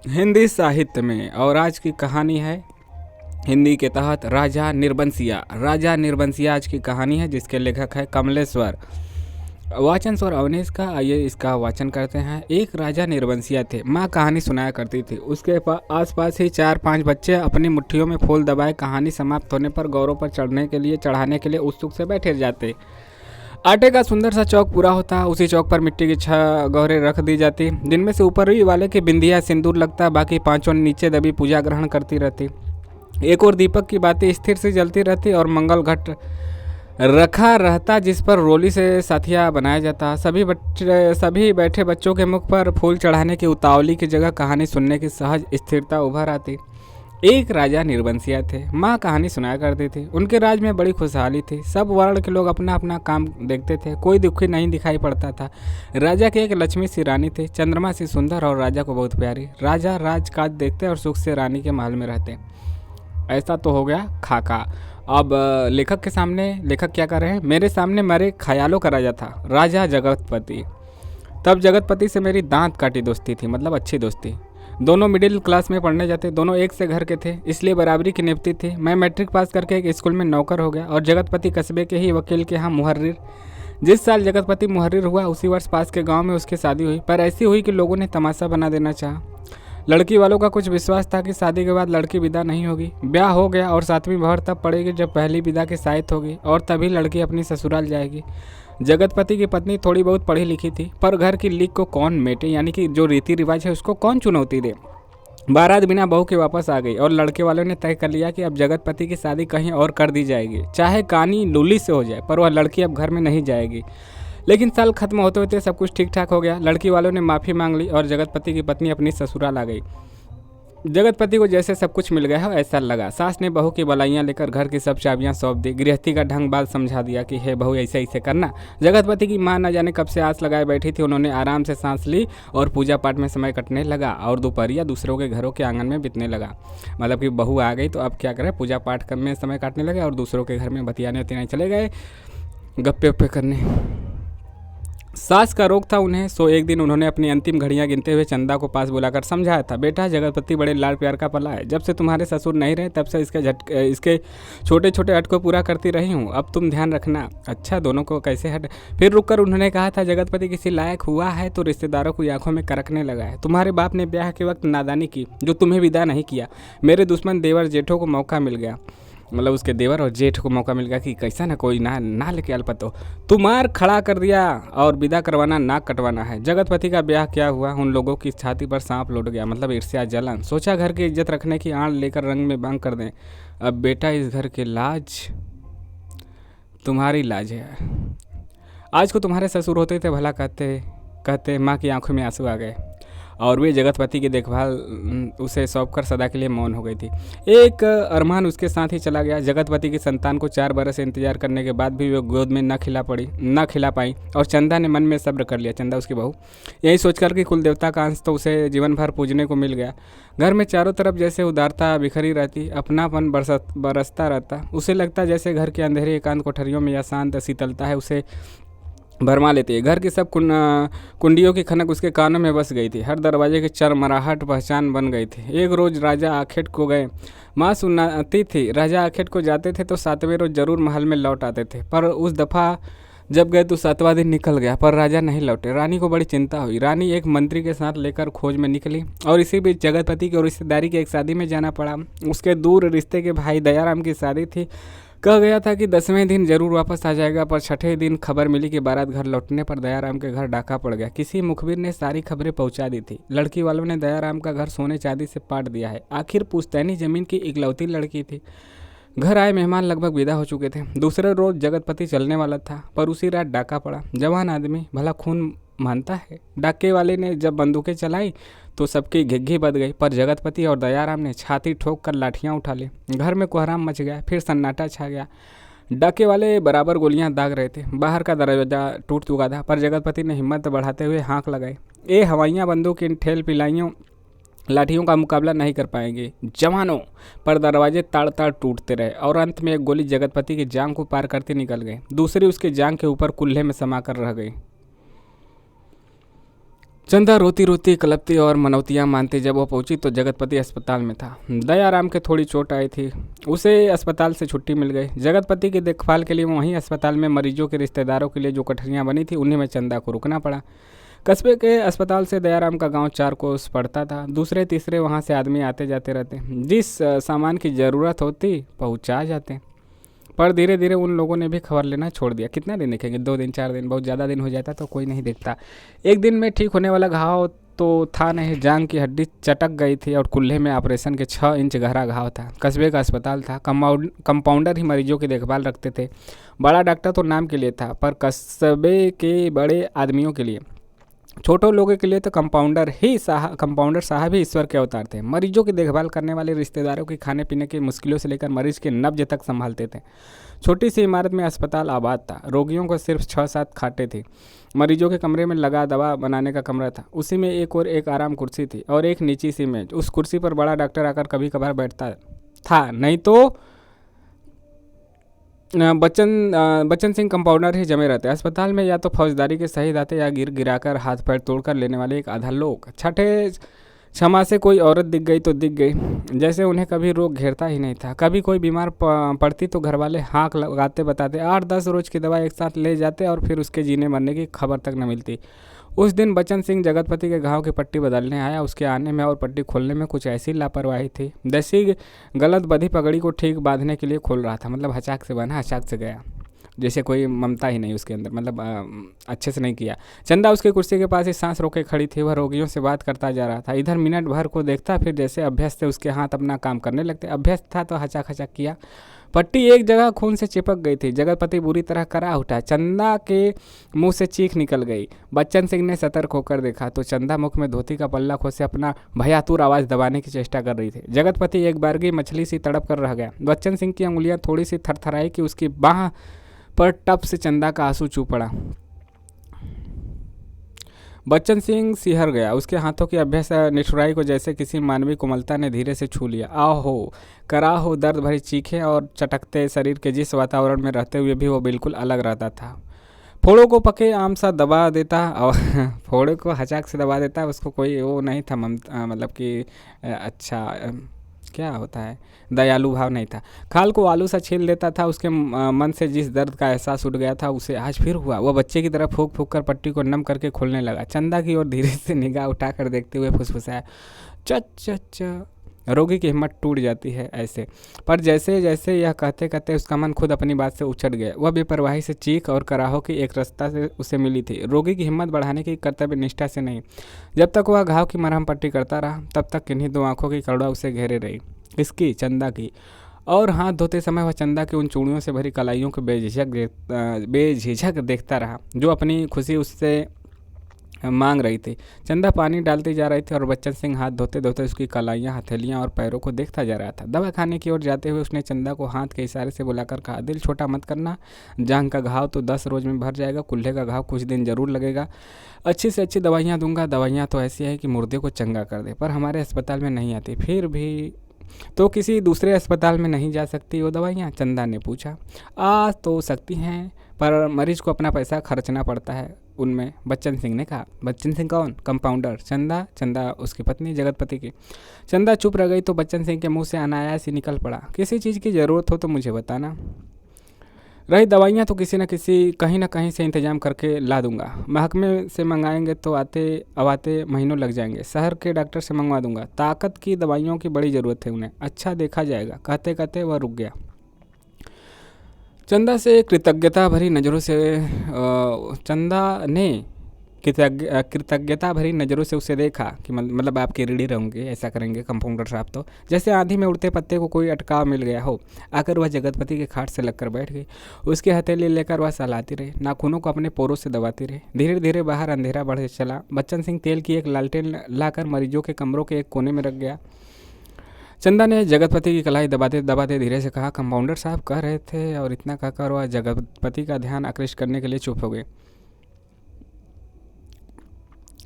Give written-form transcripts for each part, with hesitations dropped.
हिंदी साहित्य में। और आज की कहानी है हिंदी के तहत राजा निर्बंसिया। राजा निर्बंसिया आज की कहानी है, जिसके लेखक है कमलेश्वर। वाचन स्वर अवनीश का। आइए इसका वाचन करते हैं। एक राजा निर्बंसिया थे। माँ कहानी सुनाया करती थी। उसके आसपास ही 4-5 बच्चे अपनी मुट्ठियों में फूल दबाए कहानी समाप्त होने पर गौरों पर चढ़ाने के लिए उत्सुक से बैठे जाते। आटे का सुंदर सा चौक पूरा होता, उसी चौक पर मिट्टी की 6 गौरें रख दी जाती, जिनमें से ऊपरी वाले की बिंदिया सिंदूर लगता, बाकी 5 नीचे दबी पूजा ग्रहण करती रहती। एक और दीपक की बातें स्थिर से जलती रहती और मंगल घट रखा रहता, जिस पर रोली से साथिया बनाया जाता। सभी बैठे बच्चों के मुख पर फूल चढ़ाने की उतावली की जगह कहानी सुनने की सहज स्थिरता उभर आती। एक राजा निर्बंसिया थे। माँ कहानी सुनाया करती थी। उनके राज में बड़ी खुशहाली थी। सब वर्ण के लोग अपना अपना काम देखते थे। कोई दुखी नहीं दिखाई पड़ता था। राजा की एक लक्ष्मी सी रानी थी, चंद्रमा सी सुंदर और राजा को बहुत प्यारी। राजा राजकाज देखते और सुख से रानी के महल में रहते। ऐसा तो हो गया खाका। अब लेखक के सामने लेखक क्या कर रहे हैं। मेरे सामने मरे ख्यालों का राजा था, राजा जगतपति। तब जगतपति से मेरी दांत काटी दोस्ती थी, मतलब अच्छी दोस्ती। दोनों मिडिल क्लास में पढ़ने जाते, दोनों एक से घर के थे, इसलिए बराबरी की निभती थी। मैं मैट्रिक पास करके एक स्कूल में नौकर हो गया और जगतपति कस्बे के ही वकील के यहाँ मुहर्रिर। जिस साल जगतपति मुहर्रिर हुआ उसी वर्ष पास के गांव में उसकी शादी हुई, पर ऐसी हुई कि लोगों ने तमाशा बना देना चाहा। लड़की वालों का कुछ विश्वास था कि शादी के बाद लड़की विदा नहीं होगी। ब्याह हो गया और 7वीं मोहर तब पड़ेगी जब पहली विदा की शायद होगी, और तभी लड़की अपनी ससुराल जाएगी। जगतपति की पत्नी थोड़ी बहुत पढ़ी लिखी थी, पर घर की लीक को कौन मेटे, यानी कि जो रीति रिवाज है उसको कौन चुनौती दे। बारात बिना बहू के वापस आ गई और लड़के वालों ने तय कर लिया कि अब जगतपति की शादी कहीं और कर दी जाएगी, चाहे कानी लूली से हो जाए, पर वह लड़की अब घर में नहीं जाएगी। लेकिन साल खत्म होते होते सब कुछ ठीक ठाक हो गया। लड़की वालों ने माफ़ी मांग ली और जगतपति की पत्नी अपनी ससुराल आ गई। जगतपति को जैसे सब कुछ मिल गया हो ऐसा लगा। सास ने बहू की बलाइयाँ लेकर घर की सब चाबियाँ सौंप दी। गृहस्थी का ढंग बाल समझा दिया कि हे बहू ऐसे ऐसे करना। जगतपति की माँ न जाने कब से आस लगाए बैठी थी। उन्होंने आराम से सांस ली और पूजा पाठ में समय कटने लगा और दोपहरिया दूसरों के घरों के आंगन में बीतने लगा। मतलब कि बहू आ गई तो अब क्या करें, पूजा पाठ में समय काटने लगे और दूसरों के घर में बतियाने उतियाने चले गए, गप्पे वप्पे करने। सास का रोग था उन्हें, सो एक दिन उन्होंने अपनी अंतिम घड़ियां गिनते हुए चंदा को पास बुलाकर समझाया था, बेटा जगतपति बड़े लाड़ प्यार का पला है। जब से तुम्हारे ससुर नहीं रहे तब से इसके छोटे छोटे हट को पूरा करती रही हूँ, अब तुम ध्यान रखना। अच्छा, दोनों को कैसे हट। फिर रुककर उन्होंने कहा था, जगतपति किसी लायक हुआ है तो रिश्तेदारों की आंखों में करकने लगा है। तुम्हारे बाप ने ब्याह के वक्त नादानी की जो तुम्हें विदा नहीं किया। मेरे दुश्मन देवर जेठों को मौका मिल गया, मतलब उसके देवर और जेठ को मौका मिल गया कि कैसा ना कोई ना लेके अलपत हो, तुम्हार खड़ा कर दिया और विदा करवाना नाक कटवाना है। जगतपति का ब्याह क्या हुआ, उन लोगों की छाती पर सांप लौट गया, मतलब ईर्ष्या जलन। सोचा घर की इज्जत रखने की आड़ लेकर रंग में बांग कर दें। अब बेटा इस घर की लाज तुम्हारी लाज है। आज को तुम्हारे ससुर होते थे भला कहते कहते माँ की आंखों में आंसू आ गए और वे जगतपति की देखभाल उसे सौंपकर सदा के लिए मौन हो गई थी। एक अरमान उसके साथ ही चला गया। जगतपति की संतान को 4 बरस इंतजार करने के बाद भी वे गोद में न खिला पाई और चंदा ने मन में सब्र कर लिया, चंदा उसकी बहू, यही सोचकर कि कुल देवता का अंश तो उसे जीवन भर पूजने को मिल गया। घर में चारों तरफ जैसे उदारता बिखरी रहती, अपनापन बरसता रहता। उसे लगता जैसे घर के अंधेरे एकांत कोठरियों में या शांत शीतलता है उसे भरमा लेती है। घर की सब कुंडियों की खनक उसके कानों में बस गई थी। हर दरवाजे की चरमराहट पहचान बन गई थी। एक रोज़ राजा आखेट को गए। माँ सुनाती थी, राजा आखेट को जाते थे तो 7वें रोज़ जरूर महल में लौट आते थे, पर उस दफ़ा जब गए तो 7वां दिन निकल गया पर राजा नहीं लौटे। रानी को बड़ी चिंता हुई। रानी एक मंत्री के साथ लेकर खोज में निकली और इसी बीच जगतपति की रिश्तेदारी की एक शादी में जाना पड़ा। उसके दूर रिश्ते के भाई दयाराम की शादी थी। कह गया था कि 10वें दिन जरूर वापस आ जाएगा, पर 6ठे दिन खबर मिली कि बारात घर लौटने पर दयाराम के घर डाका पड़ गया। किसी मुखबिर ने सारी खबरें पहुंचा दी थी। लड़की वालों ने दयाराम का घर सोने चांदी से पाट दिया है। आखिर पुश्तैनी जमीन की इकलौती लड़की थी। घर आए मेहमान लगभग विदा हो चुके थे। दूसरे रोज जगतपति चलने वाला था, पर उसी रात डाका पड़ा। जवान आदमी, भला खून मानता है। डाके वाले ने जब बंदूकें चलाई तो सबकी घिघी बद गई, पर जगतपति और दयाराम ने छाती ठोक कर लाठियां उठा ली। घर में कोहराम मच गया, फिर सन्नाटा छा गया। डाके वाले बराबर गोलियां दाग रहे थे। बाहर का दरवाजा टूट चुका था, पर जगतपति ने हिम्मत बढ़ाते हुए हाँक लगाई, ए हवाइयाँ बंदूक इन ठेल पिलाइयों लाठियों का मुकाबला नहीं कर पाएंगे जवानों। पर दरवाजे ताड़ ताड़ टूटते रहे और अंत में एक गोली जगतपति की जांग को पार करते निकल गई, दूसरी उसके जांग के ऊपर कुल्हे में समाकर रह गई। चंदा रोती रोती कलपती और मनौतियाँ मानती। जब वो पहुंची तो जगतपति अस्पताल में था। दयाराम के थोड़ी चोट आई थी, उसे अस्पताल से छुट्टी मिल गई। जगतपति की देखभाल के लिए वहीं अस्पताल में मरीजों के रिश्तेदारों के लिए जो कोठरियाँ बनी थी उन्हीं में चंदा को रुकना पड़ा। कस्बे के अस्पताल से दयाराम का गांव 4 कोस पड़ता था। दूसरे तीसरे वहां से आदमी आते जाते रहते, जिस सामान की ज़रूरत होती पहुंचा जाते। पर धीरे धीरे उन लोगों ने भी खबर लेना छोड़ दिया। कितना दिन देखेंगे, 2 दिन 4 दिन, बहुत ज़्यादा दिन हो जाता तो कोई नहीं देखता। एक दिन में ठीक होने वाला घाव तो था नहीं, जांग की हड्डी चटक गई थी और कुल्हे में ऑपरेशन के 6 इंच गहरा घाव था। कस्बे का अस्पताल था, कंपाउंडर ही मरीजों की देखभाल रखते थे। बड़ा डॉक्टर तो नाम के लिए था, पर कस्बे के बड़े आदमियों के लिए, छोटों लोगों के लिए तो कंपाउंडर साहब ही ईश्वर के अवतार थे। मरीजों की देखभाल करने वाले रिश्तेदारों की खाने पीने की मुश्किलों से लेकर मरीज के नब्ज तक संभालते थे। छोटी सी इमारत में अस्पताल आबाद था। रोगियों को सिर्फ 6-7 खाटें थी। मरीजों के कमरे में लगा दवा बनाने का कमरा था, उसी में एक आराम कुर्सी थी और एक नीची सी मेज। उस कुर्सी पर बड़ा डॉक्टर आकर कभी कभार बैठता था, नहीं तो बच्चन सिंह कंपाउंडर ही जमे रहते। अस्पताल में या तो फौजदारी के शहीद आते या गिर गिराकर हाथ पैर तोड़कर लेने वाले एक आधा लोग। छठे क्षमा से कोई औरत दिख गई तो दिख गई, जैसे उन्हें कभी रोग घेरता ही नहीं था। कभी कोई बीमार पड़ती तो घर वाले हाँक लगाते बताते 8-10 रोज की दवा एक साथ ले जाते और फिर उसके जीने मरने की खबर तक न मिलती। उस दिन बच्चन सिंह जगतपति के घाव की पट्टी बदलने आया। उसके आने में और पट्टी खोलने में कुछ ऐसी लापरवाही थी, जैसी गलत बधी पगड़ी को ठीक बांधने के लिए खोल रहा था। मतलब हचाक से बना, हचाक से गया, जैसे कोई ममता ही नहीं उसके अंदर, मतलब अच्छे से नहीं किया। चंदा उसकी कुर्सी के पास ही सांस रोके खड़ी थी। वह रोगियों से बात करता जा रहा था। इधर मिनट भर को देखता, फिर जैसे अभ्यस्त से उसके हाथ अपना काम करने लगते। अभ्यस्त था तो हचाक हचाक किया। पट्टी एक जगह खून से चिपक गई थी। जगतपति बुरी तरह करा उठा। चंदा के मुंह से चीख निकल गई। बच्चन सिंह ने सतर्क होकर देखा तो चंदा मुख में धोती का पल्ला खोसे अपना भयातुर आवाज़ दबाने की चेष्टा कर रही थी। जगतपति एक बारगी मछली सी तड़प कर रह गया। बच्चन सिंह की अंगुलियां थोड़ी सी थरथराई कि उसकी बाह पर टप से चंदा का आंसू चू पड़ा। बच्चन सिंह सिहर गया। उसके हाथों की अभ्यस निठुराई को जैसे किसी मानवीय कोमलता ने धीरे से छू लिया। आहो कराहो दर्द भरी चीखें और चटकते शरीर के जिस वातावरण में रहते हुए भी वो बिल्कुल अलग रहता था। फोड़ों को पके आम सा दबा देता और फोड़े को हचाक से दबा देता। उसको कोई वो नहीं था मतलब कि अच्छा क्या होता है, दयालु भाव नहीं था। खाल को आलू सा छील देता था। उसके मन से जिस दर्द का एहसास उठ गया था उसे आज फिर हुआ। वह बच्चे की तरह फूंक फूंक कर पट्टी को नम करके खोलने लगा। चंदा की ओर धीरे से निगाह उठाकर देखते हुए फुसफुसाया, चच। रोगी की हिम्मत टूट जाती है ऐसे। पर जैसे जैसे यह कहते कहते उसका मन खुद अपनी बात से उछट गया। वह बेपरवाही से चीख और कराहो की एक रास्ता से उसे मिली थी। रोगी की हिम्मत बढ़ाने की कर्तव्य निष्ठा से नहीं। जब तक वह घाव की मरहम पट्टी करता रहा तब तक किन्हीं 2 आंखों की करुणा उसे घेरे रही, इसकी, चंदा की। और हाथ धोते समय वह चंदा की उन चूड़ियों से भरी कलाइयों को बेझिझक देखता रहा जो अपनी खुशी उससे मांग रही थी। चंदा पानी डालती जा रही थी और बच्चन सिंह हाथ धोते धोते उसकी कलाइयाँ, हथेलियाँ और पैरों को देखता जा रहा था। दवा खाने की ओर जाते हुए उसने चंदा को हाथ के इशारे से बुलाकर कहा, दिल छोटा मत करना, जांग का घाव तो 10 रोज में भर जाएगा, कुल्हे का घाव कुछ दिन जरूर लगेगा। अच्छी से अच्छी दवाइयाँ दूंगा। दवाइयाँ तो ऐसी है कि मुर्दे को चंगा कर दे, पर हमारे अस्पताल में नहीं आती। फिर भी तो किसी दूसरे अस्पताल में नहीं जा सकती वो दवाइयाँ? चंदा ने पूछा। आ तो सकती हैं, पर मरीज को अपना पैसा खर्चना पड़ता है उनमें, बच्चन सिंह ने कहा। बच्चन सिंह कौन? कंपाउंडर। चंदा उसकी पत्नी जगतपति की। चंदा चुप रह गई तो बच्चन सिंह के मुंह से अनायास ही निकल पड़ा, किसी चीज़ की ज़रूरत हो तो मुझे बताना। रही दवाइयाँ तो किसी न किसी कहीं ना कहीं से इंतजाम करके ला दूंगा। महकमे से मंगाएंगे तो आते महीनों लग जाएंगे। शहर के डॉक्टर से मंगवा दूंगा। ताकत की दवाइयों की बड़ी ज़रूरत है उन्हें। अच्छा देखा जाएगा। कहते कहते वह रुक गया। चंदा ने कृतज्ञता भरी नज़रों से उसे देखा कि मतलब आपके रीढ़ी रहूँगे, ऐसा करेंगे कंपाउंडर साहब तो। जैसे आंधी में उड़ते पत्ते को कोई अटकाव मिल गया हो। आकर वह जगतपति के खाट से लगकर बैठ गई। उसकी हथेली लेकर वह सहलाती रही, नाखूनों को अपने पोरों से दबाती रही। धीरे धीरे बाहर अंधेरा बढ़ चला। बच्चन सिंह तेल की एक लालटेन लाकर मरीजों के कमरों के एक कोने में रख गया। चंदा ने जगतपति की कलाई दबाते दबाते धीरे से कहा, कंपाउंडर साहब कह रहे थे, और इतना कहकर वह जगतपति का ध्यान आकृष्ट करने के लिए चुप हो गई।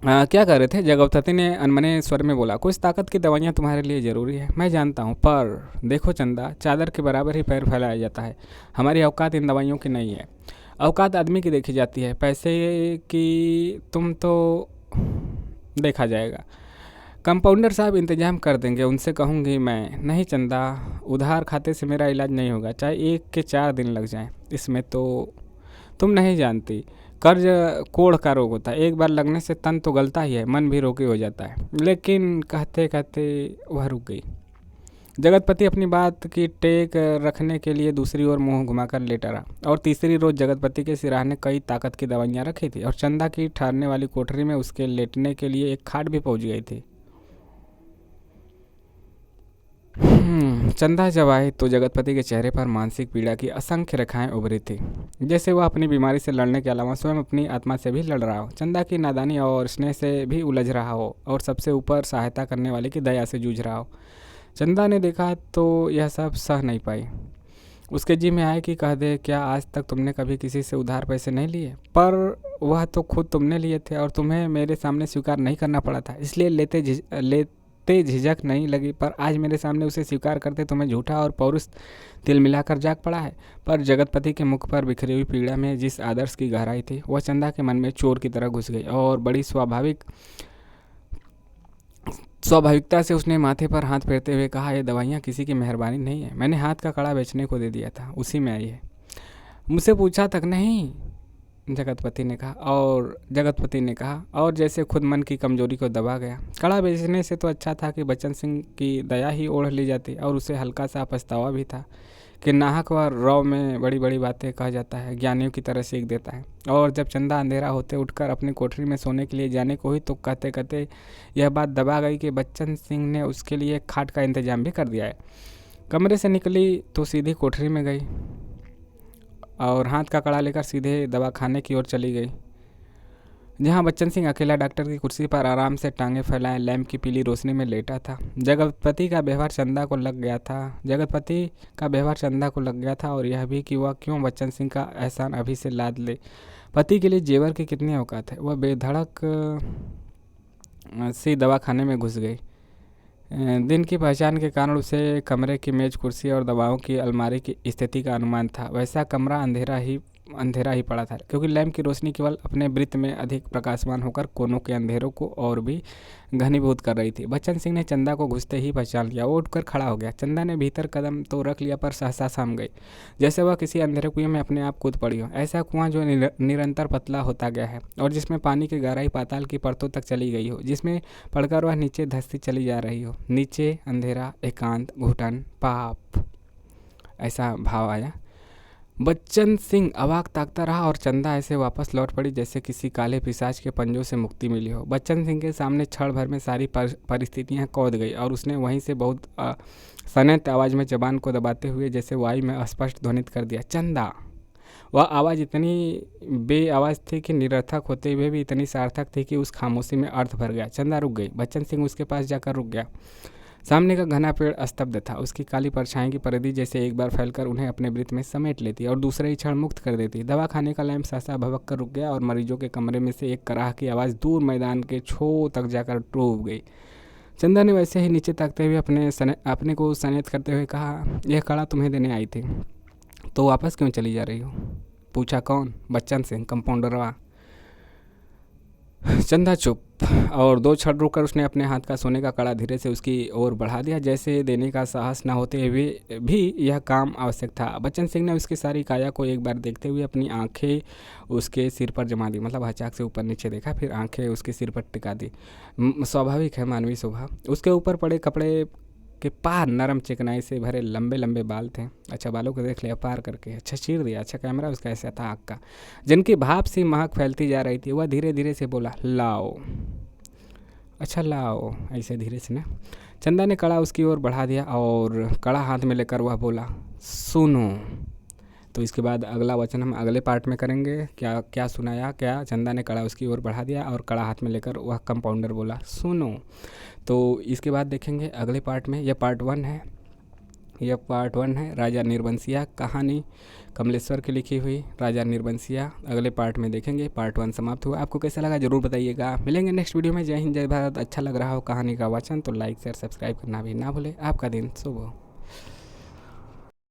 क्या कर रहे थे? जगतपति ने अनमने स्वर में बोला, कुछ ताकत की दवाइयाँ तुम्हारे लिए ज़रूरी है, मैं जानता हूँ, पर देखो चंदा, चादर के बराबर ही पैर फैलाया जाता है। हमारी औकात इन दवाइयों की नहीं है। औकात आदमी की देखी जाती है, पैसे की तुम तो देखा जाएगा। कंपाउंडर साहब इंतजाम कर देंगे, उनसे कहूँगी मैं। नहीं चंदा, उधार खाते से मेरा इलाज नहीं होगा, चाहे 1 के 4 दिन लग जाएं। इसमें तो तुम नहीं जानती, कर्ज कोढ़ का रोग होता है, एक बार लगने से तन तो गलता ही है, मन भी रोगी हो जाता है। लेकिन कहते कहते वह रुक गई। जगतपति अपनी बात की टेक रखने के लिए दूसरी ओर मुंह घुमाकर लेटा रहा और तीसरी रोज जगतपति के सिराहने कई ताकत की दवाइयां रखी थी और चंदा की ठहरने वाली कोठरी में उसके लेटने के लिए एक खाट भी पहुंच गई थी। चंदा जब आई तो जगतपति के चेहरे पर मानसिक पीड़ा की असंख्य रेखाएं उभरी थी, जैसे वह अपनी बीमारी से लड़ने के अलावा स्वयं अपनी आत्मा से भी लड़ रहा हो, चंदा की नादानी और स्नेह से भी उलझ रहा हो और सबसे ऊपर सहायता करने वाले की दया से जूझ रहा हो। चंदा ने देखा तो यह सब सह नहीं पाई। उसके जी में आए कि कह दे, क्या आज तक तुमने कभी किसी से उधार पैसे नहीं लिए? पर वह तो खुद तुमने लिए थे और तुम्हें मेरे सामने स्वीकार नहीं करना पड़ा था, इसलिए लेते झिझक नहीं लगी। पर आज मेरे सामने उसे स्वीकार करते तुम्हें झूठा और पौरुष तिल मिलाकर जाग पड़ा है। पर जगतपति के मुख पर बिखरी हुई पीड़ा में जिस आदर्श की गहराई थी वह चंदा के मन में चोर की तरह घुस गई और बड़ी स्वाभाविकता से उसने माथे पर हाथ फेरते हुए कहा, ये दवाइयाँ किसी की मेहरबानी नहीं है, मैंने हाथ का कड़ा बेचने को दे दिया था, उसी में आई है, मुझसे पूछा तक नहीं। जगतपति ने कहा और जैसे खुद मन की कमजोरी को दबा गया, कड़ा बेचने से तो अच्छा था कि बच्चन सिंह की दया ही ओढ़ ली जाती। और उसे हल्का सा पछतावा भी था कि नाहक व रौ में बड़ी बड़ी बातें कह जाता है, ज्ञानियों की तरह सीख देता है। और जब चंदा अंधेरा होते उठकर अपनी कोठरी में सोने के लिए जाने को हुई तो कहते कहते यह बात दबा गई कि बच्चन सिंह ने उसके लिए खाट का इंतजाम भी कर दिया है। कमरे से निकली तो सीधी कोठरी में गई और हाथ का कड़ा लेकर सीधे दवाखाने की ओर चली गई, जहां बच्चन सिंह अकेला डॉक्टर की कुर्सी पर आराम से टांगे फैलाए लैंप की पीली रोशनी में लेटा था। जगतपति का व्यवहार चंदा को लग गया था और यह भी कि वह क्यों बच्चन सिंह का एहसान अभी से लाद ले। पति के लिए जेवर की कितनी औकात है। वह बेधड़क सी दवाखाने में घुस गई। दिन की पहचान के कारण उसे कमरे की मेज, कुर्सी और दवाओं की अलमारी की स्थिति का अनुमान था। वैसा कमरा अंधेरा ही पड़ा था, क्योंकि लैंप की रोशनी केवल अपने वृत्त में अधिक प्रकाशमान होकर कोनों के अंधेरों को और भी घनीभूत कर रही थी। बच्चन सिंह ने चंदा को घुसते ही पहचान लिया। वो उठकर खड़ा हो गया। चंदा ने भीतर कदम तो रख लिया पर सहसा थम गई, जैसे वह किसी अंधेरे कुएं में अपने आप कूद पड़ी हो। ऐसा कुआं जो निरंतर पतला होता गया है और जिसमें पानी की गहराई पाताल की परतों तक चली गई हो, जिसमें पड़कर वह नीचे धंसती चली जा रही हो। नीचे अंधेरा, एकांत, घुटन, पाप, ऐसा भाव आया। बच्चन सिंह अवाक ताकता रहा और चंदा ऐसे वापस लौट पड़ी जैसे किसी काले पिशाच के पंजों से मुक्ति मिली हो। बच्चन सिंह के सामने क्षण भर में सारी परिस्थितियां कौद गई और उसने वहीं से बहुत सनत आवाज़ में जबान को दबाते हुए जैसे वायु में स्पष्ट ध्वनित कर दिया, चंदा। वह आवाज़ इतनी बे आवाज़ थी कि निरर्थक होते हुए भी इतनी सार्थक थी कि उस खामोशी में अर्थ भर गया। चंदा रुक गई। बच्चन सिंह उसके पास जाकर रुक गया। सामने का घना पेड़ स्तब्ध था। उसकी काली परछाई की परिधि जैसे एक बार फैलकर उन्हें अपने वृत्त में समेट लेती और दूसरे ही क्षण मुक्त कर देती। दवाखाने का लैंप सहसा भभक कर रुक गया और मरीजों के कमरे में से एक कराह की आवाज़ दूर मैदान के छो तक जाकर डूब गई। चंदा ने वैसे ही नीचे ताकते हुए अपने को सनेत करते हुए कहा, यह कड़ा तुम्हें देने आई थी, तो वापस क्यों चली जा रही हो? पूछा। कौन? बच्चन सिंह, कंपाउंडरवा। चंदा चुप और 2 क्षण रुककर उसने अपने हाथ का सोने का कड़ा धीरे से उसकी ओर बढ़ा दिया, जैसे देने का साहस न होते हुए भी यह काम आवश्यक था। बच्चन सिंह ने उसकी सारी काया को एक बार देखते हुए अपनी आंखें उसके सिर पर जमा दी, मतलब हचाक से ऊपर नीचे देखा, फिर आंखें उसके सिर पर टिका दी। स्वाभाविक है, मानवीय स्वभाव। उसके ऊपर पड़े कपड़े के पार नरम चिकनाई से भरे लंबे लंबे बाल थे। अच्छा, बालों को देख लिया पार करके, अच्छा चीर दिया। अच्छा, कैमरा उसका ऐसा था आँख का, जिनकी भाप सी महक फैलती जा रही थी। वह धीरे धीरे से बोला, लाओ। अच्छा लाओ, ऐसे धीरे से ना। चंदा ने कड़ा उसकी ओर बढ़ा दिया और कड़ा हाथ में लेकर वह बोला, सुनो। तो इसके बाद अगला वचन हम अगले पार्ट में करेंगे। क्या क्या सुनाया क्या? चंदा ने कड़ा उसकी ओर बढ़ा दिया और कड़ा हाथ में लेकर वह कंपाउंडर बोला, सुनो। तो इसके बाद देखेंगे अगले पार्ट में। यह पार्ट 1 है। राजा निर्बंसिया कहानी कमलेश्वर की लिखी हुई राजा निर्बंसिया अगले पार्ट में देखेंगे। पार्ट 1 समाप्त हुआ। आपको कैसा लगा जरूर बताइएगा। मिलेंगे नेक्स्ट वीडियो में। जय हिंद, जय भारत। अच्छा लग रहा हो कहानी का वाचन तो लाइक शेयर सब्सक्राइब करना भी ना भूले। आपका दिन शुभ हो।